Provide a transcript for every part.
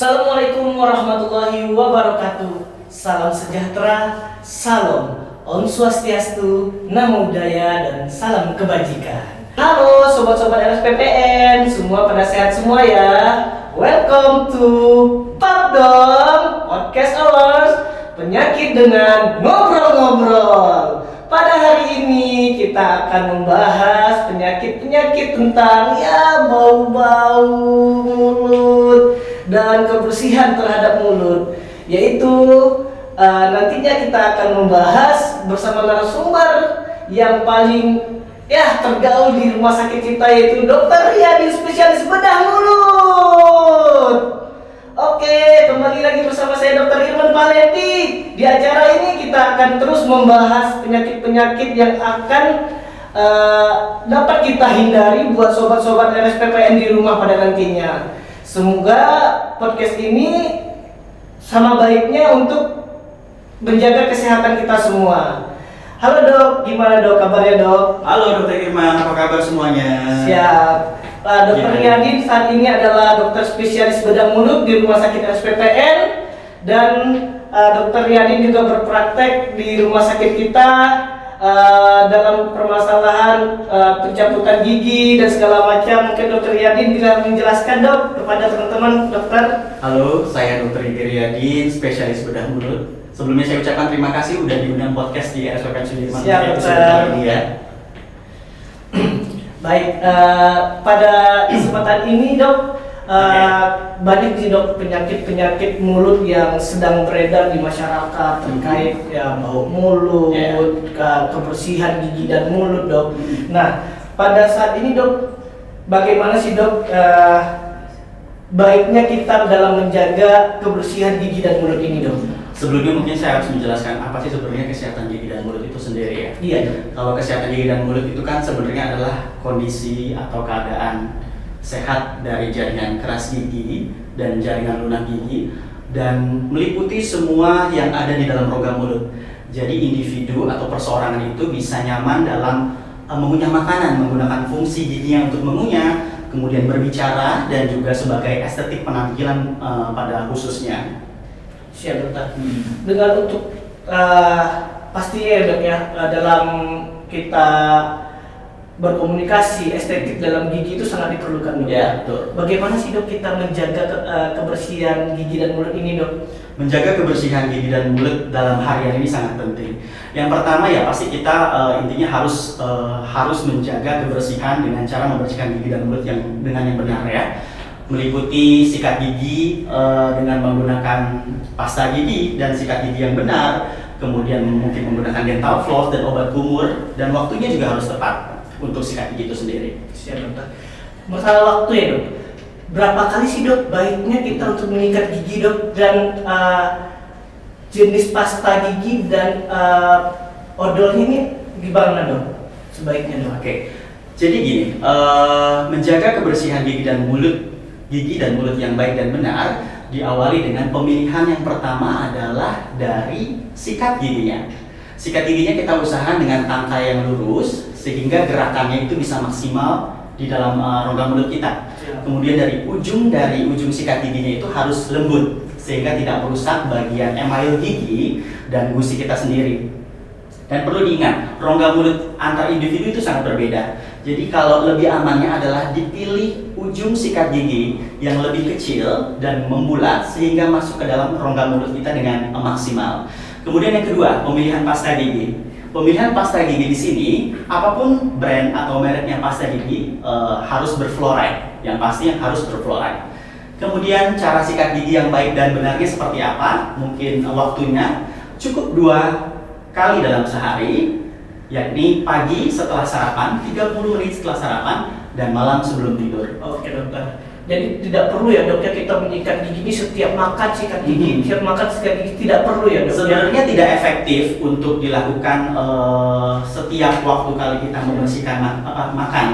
Assalamualaikum warahmatullahi wabarakatuh. Salam sejahtera, salam Om Swastiastu, Namo Buddhaya, dan salam kebajikan. Halo sobat-sobat RSPPN, semua pada sehat semua ya. Welcome to Papdom Podcast Hours, penyakit dengan ngobrol-ngobrol. Pada hari ini kita akan membahas penyakit-penyakit tentang bau-bau mulut dan kebersihan terhadap mulut, yaitu nantinya kita akan membahas bersama narasumber yang paling tergaul di rumah sakit kita, yaitu Dr. Riyadin, spesialis bedah mulut. Oke, kembali lagi bersama saya Dr. Irman Paleti. Di acara ini kita akan terus membahas penyakit-penyakit yang akan dapat kita hindari buat sobat-sobat RSPPN di rumah pada nantinya. Semoga podcast ini sama baiknya untuk menjaga kesehatan kita semua. Halo dok, gimana dok kabarnya dok? Halo Dr. Irman, apa kabar semuanya? Siap. Dr. Riyadin saat ini adalah dokter spesialis bedah mulut di Rumah Sakit RSPPN, dan Dr. Riyadin juga berpraktek di rumah sakit kita dalam permasalahan pencabutan gigi dan segala macam. Mungkin Dr. Riyadin bisa menjelaskan dok kepada teman-teman dokter. Halo, saya Dr. Riyadin, spesialis bedah mulut. Sebelumnya saya ucapkan terima kasih udah diundang podcast di RSPPN Sudirman. Siap dokter. Baik, pada kesempatan ini dok, banyak sih dok penyakit-penyakit mulut yang sedang beredar di masyarakat terkait bau mulut, kebersihan gigi dan mulut dok. Nah, pada saat ini dok, bagaimana sih dok baiknya kita dalam menjaga kebersihan gigi dan mulut ini dok? Sebelumnya mungkin saya harus menjelaskan apa sih sebenarnya kesehatan gigi dan mulut itu sendiri ya. Iya dok. Kalau kesehatan gigi dan mulut itu kan sebenarnya adalah kondisi atau keadaan sehat dari jaringan keras gigi dan jaringan lunak gigi, dan meliputi semua yang ada di dalam rongga mulut. Jadi individu atau perseorangan itu bisa nyaman dalam mengunyah makanan menggunakan fungsi giginya untuk mengunyah, kemudian berbicara, dan juga sebagai estetik penampilan pada khususnya. Siap dokter. Dengan untuk pastinya ya dok ya, dalam kita berkomunikasi, estetik dalam gigi itu sangat diperlukan dok. Ya, betul. Bagaimana sih dok kita menjaga kebersihan gigi dan mulut ini dok? Menjaga kebersihan gigi dan mulut dalam harian ini sangat penting. Yang pertama ya pasti kita intinya harus menjaga kebersihan dengan cara membersihkan gigi dan mulut dengan yang benar ya. Meliputi sikat gigi dengan menggunakan pasta gigi dan sikat gigi yang benar, kemudian mungkin menggunakan dental floss dan obat kumur, dan waktunya juga harus tepat untuk sikat gigi itu sendiri. Siap dokter. Masalah waktu ya dok, berapa kali sih dok baiknya kita untuk menyikat gigi dok, dan jenis pasta gigi dan odolnya ini gimana dok sebaiknya dok? Oke, jadi gini, menjaga kebersihan gigi dan mulut yang baik dan benar diawali dengan pemilihan yang pertama adalah dari sikat giginya. Sikat giginya kita usahakan dengan tangkai yang lurus sehingga gerakannya itu bisa maksimal di dalam rongga mulut kita. Kemudian dari ujung sikat giginya itu harus lembut sehingga tidak merusak bagian email gigi dan gusi kita sendiri. Dan perlu diingat, rongga mulut antar individu itu sangat berbeda. Jadi kalau lebih amannya adalah dipilih ujung sikat gigi yang lebih kecil dan membulat sehingga masuk ke dalam rongga mulut kita dengan maksimal. Kemudian yang kedua, pemilihan pasta gigi. Pemilihan pasta gigi di sini, apapun brand atau mereknya pasta gigi harus berfluoride. Yang pasti harus berfluoride. Kemudian cara sikat gigi yang baik dan benarnya seperti apa? Mungkin waktunya cukup 2 kali dalam sehari, yakni pagi setelah sarapan, 30 menit setelah sarapan, dan malam sebelum tidur. Oke dokter. Jadi tidak perlu ya dok ya kita menyikat gigi ini setiap makan sikat gigi, setiap makan sikat gigi, tidak perlu ya dok? Sebenarnya tidak efektif untuk dilakukan setiap waktu kali kita membersihkan makan.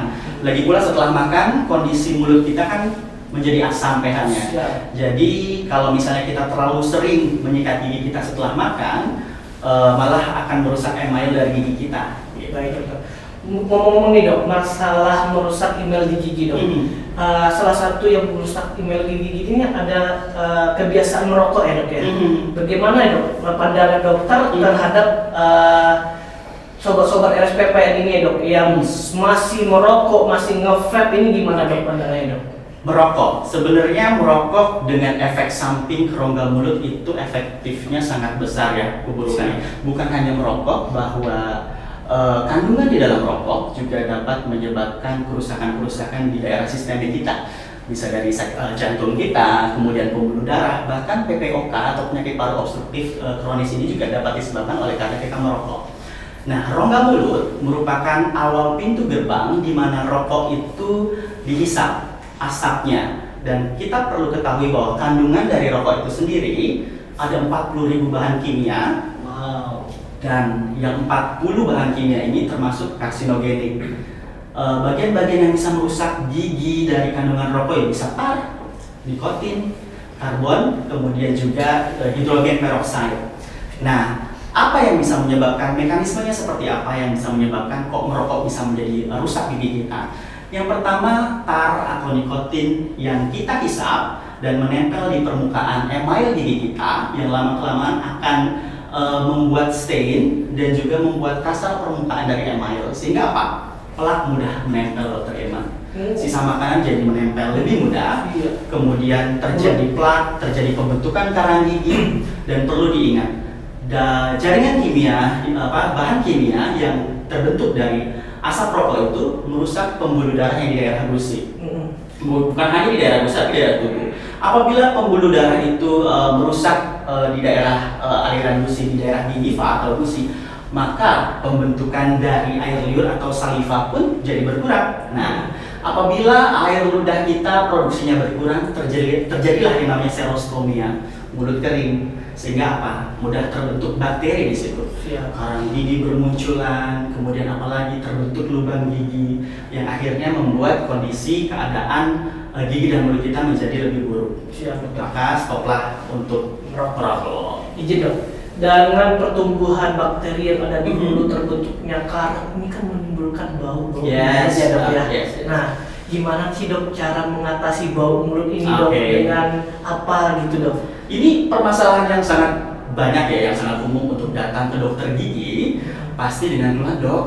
Lagi pula setelah makan, kondisi mulut kita kan menjadi asam pH-nya. Jadi kalau misalnya kita terlalu sering menyikat gigi kita setelah makan, malah akan merusak email dari gigi kita. Baik dokter. ngomong-ngomong nih dok, masalah merusak email di gigi dok. Salah satu yang merusak email gigi ini ada kebiasaan merokok ya dok ya. Bagaimana ya dok pandangan dokter terhadap sobat-sobat RSPPN ini ya dok yang masih merokok, masih nge-vape, ini gimana dok pandangannya dok? Merokok, sebenarnya merokok dengan efek samping rongga mulut itu efektifnya sangat besar ya keburukannya. Bukan hanya merokok, bahwa kandungan di dalam rokok juga dapat menyebabkan kerusakan-kerusakan di daerah sistemik kita. Bisa dari jantung kita, kemudian pembuluh darah, bahkan PPOK atau penyakit paru obstruktif kronis ini juga dapat disebabkan oleh karena kita merokok. Nah, rongga mulut merupakan awal pintu gerbang di mana rokok itu dihisap asapnya, dan kita perlu ketahui bahwa kandungan dari rokok itu sendiri ada 40.000 bahan kimia. Wow. Dan yang 40 bahan kimia ini termasuk karsinogenik. Bagian-bagian yang bisa merusak gigi dari kandungan rokok ya bisa tar, nikotin, karbon, kemudian juga hidrogen peroksida. Nah, apa yang bisa menyebabkan, mekanismenya seperti apa yang bisa menyebabkan kok merokok bisa menjadi rusak gigi kita? Yang pertama, tar atau nikotin yang kita hisap dan menempel di permukaan email gigi kita yang lama-kelamaan akan membuat stain dan juga membuat kasar permukaan dari email, sehingga apa? Plak mudah menempel dokter Eman. Sisa makanan jadi menempel lebih mudah, kemudian terjadi plak, terjadi pembentukan karang gigi, dan perlu diingat, jaringan kimia, bahan kimia yang terbentuk dari asap rokok itu merusak pembuluh darah yang di daerah gusi. Bukan hanya di daerah gusi, tapi di daerah tubuh. Apabila pembuluh darah itu merusak di daerah aliran gusi, di daerah gingiva atau gusi, maka pembentukan dari air liur atau saliva pun jadi berkurang. Nah, apabila air ludah kita produksinya berkurang, terjadilah yang namanya serostomia, mulut kering, sehingga apa? Mudah terbentuk bakteri di situ. Karang gigi bermunculan, kemudian apalagi terbentuk lubang gigi yang akhirnya membuat kondisi keadaan gigi dan mulut kita menjadi lebih buruk. Maka stoplah untuk merokok. Izin dok, dengan pertumbuhan bakteri yang ada di mulut, terbentuknya karang, ini kan menimbulkan bau Yes, ya dok ya. yes. Nah, gimana sih dok cara mengatasi bau mulut ini dok, dengan apa gitu dok? Ini permasalahan yang sangat banyak ya, yang sangat umum untuk datang ke dokter gigi. Pasti dengan keluhan, dok,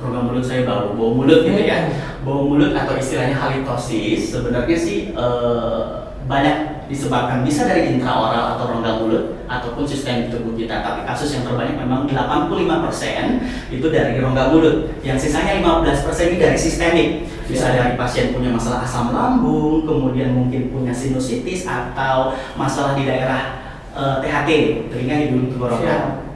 rongga mulut saya bau mulut gitu ya. Bau mulut atau istilahnya halitosis sebenarnya sih banyak disebabkan, bisa dari intraoral atau rongga mulut ataupun sistem tubuh kita. Tapi kasus yang terbanyak memang 85% itu dari rongga mulut. Yang sisanya 15% ini dari sistemik. Bisa dari pasien punya masalah asam lambung, kemudian mungkin punya sinusitis atau masalah di daerah THT, telinga, hidung, tenggorokan.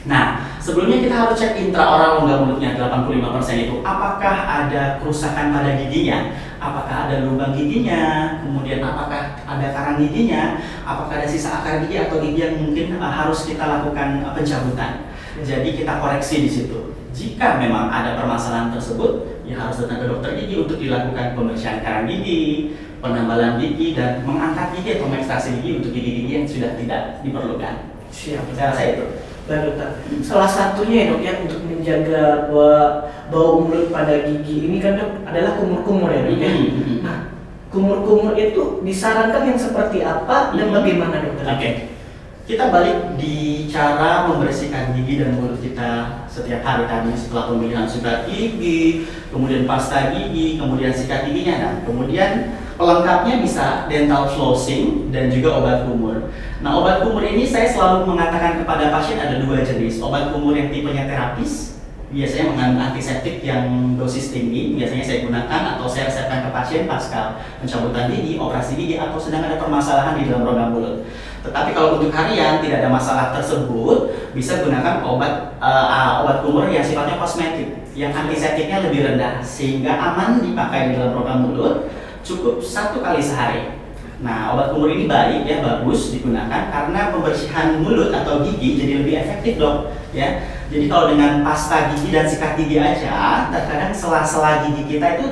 Nah, sebelumnya kita harus cek intraoral rongga mulutnya 85% itu. Apakah ada kerusakan pada giginya? Apakah ada lubang giginya? Kemudian apakah ada karang giginya? Apakah ada sisa akar gigi atau gigi yang mungkin harus kita lakukan pencabutan? Jadi kita koreksi di situ. Jika memang ada permasalahan tersebut, ya harus datang ke dokter gigi untuk dilakukan pembersihan karang gigi, penambalan gigi, dan mengangkat gigi atau mengekstraksi gigi untuk gigi-gigi yang sudah tidak diperlukan. Siap. Saya rasa itu. Baik dokter. Salah satunya ya dok ya untuk menjaga bau mulut pada gigi ini kan dok adalah kumur-kumur ya dok ya. Nah, kumur-kumur itu disarankan yang seperti apa dan bagaimana dokter? Oke. Kita balik di cara membersihkan gigi dan mulut kita setiap hari tadi, setelah pemilihan sikat gigi, kemudian pasta gigi, kemudian sikat giginya, dan kemudian pelengkapnya bisa dental flossing dan juga obat kumur. Nah, obat kumur ini saya selalu mengatakan kepada pasien ada dua jenis. Obat kumur yang tipenya terapis, biasanya mengandung antiseptik yang dosis tinggi, biasanya saya gunakan atau saya resepkan ke pasien pasca pencabutan gigi, operasi gigi, atau sedang ada permasalahan di dalam rongga mulut. Tetapi kalau untuk harian tidak ada masalah tersebut, bisa gunakan obat kumur yang sifatnya kosmetik, yang antiseptiknya lebih rendah, sehingga aman dipakai di dalam rongga mulut, cukup 1 kali sehari. Nah, obat kumur ini baik ya, bagus digunakan karena pembersihan mulut atau gigi jadi lebih efektif dok ya. Jadi kalau dengan pasta gigi dan sikat gigi aja, terkadang sela-sela gigi kita itu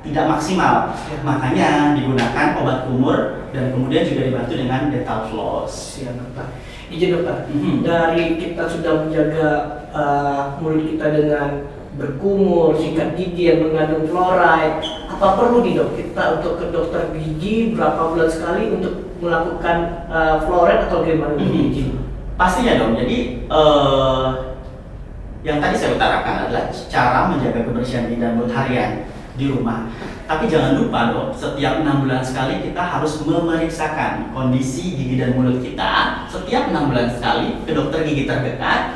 tidak maksimal. Makanya digunakan obat kumur dan kemudian juga dibantu dengan dental floss. Siap dokter. Izin dokter, dari kita sudah menjaga mulut kita dengan berkumur, sikat gigi yang mengandung fluoride. Apa perlu nih dok kita untuk ke dokter gigi berapa bulan sekali untuk melakukan fluoride atau gimana gigi? Pastinya dong. Jadi yang tadi saya utarakan adalah cara menjaga kebersihan gigi dan mulut harian di rumah. Tapi jangan lupa dong, setiap 6 bulan sekali kita harus memeriksakan kondisi gigi dan mulut kita setiap 6 bulan sekali ke dokter gigi terdekat,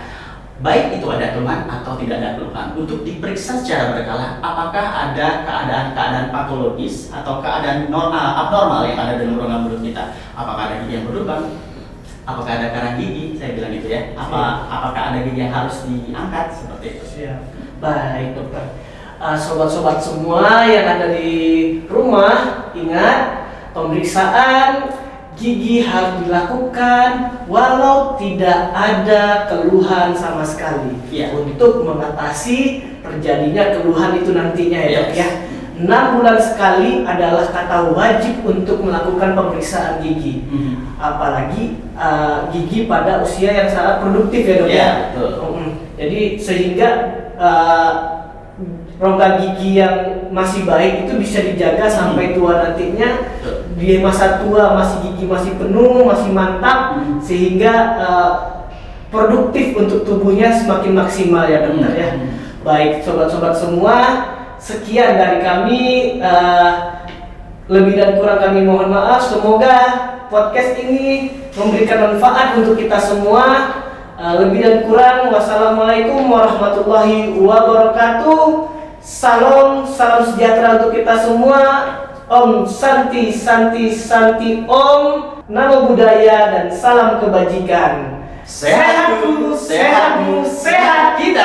baik itu ada keluhan atau tidak ada keluhan, untuk diperiksa secara berkala apakah ada keadaan-keadaan patologis atau keadaan abnormal yang ada dalam rongga mulut kita. Apakah ada gigi yang berlubang, apakah ada karang gigi, saya bilang itu ya, apakah ada gigi yang harus diangkat, seperti itu. Siap. Baik dokter. Sobat-sobat semua yang ada di rumah, ingat pemeriksaan gigi harus dilakukan walau tidak ada keluhan sama sekali, untuk mengatasi terjadinya keluhan itu nantinya ya dok ya. 6 bulan sekali adalah kata wajib untuk melakukan pemeriksaan gigi, apalagi gigi pada usia yang sangat produktif ya dok ya. Jadi sehingga rongga gigi yang masih baik itu bisa dijaga sampai tua nantinya. Di masa tua gigi masih penuh, masih mantap, sehingga produktif untuk tubuhnya semakin maksimal ya dokter ya. Baik sobat-sobat semua, sekian dari kami, lebih dan kurang kami mohon maaf. Semoga podcast ini memberikan manfaat untuk kita semua. Lebih dan kurang, wassalamualaikum warahmatullahi wabarakatuh. Salam sejahtera untuk kita semua. Om Santi Santi Santi Om. Namo Buddhaya dan salam kebajikan. Sehatku, sehatmu, sehat kita.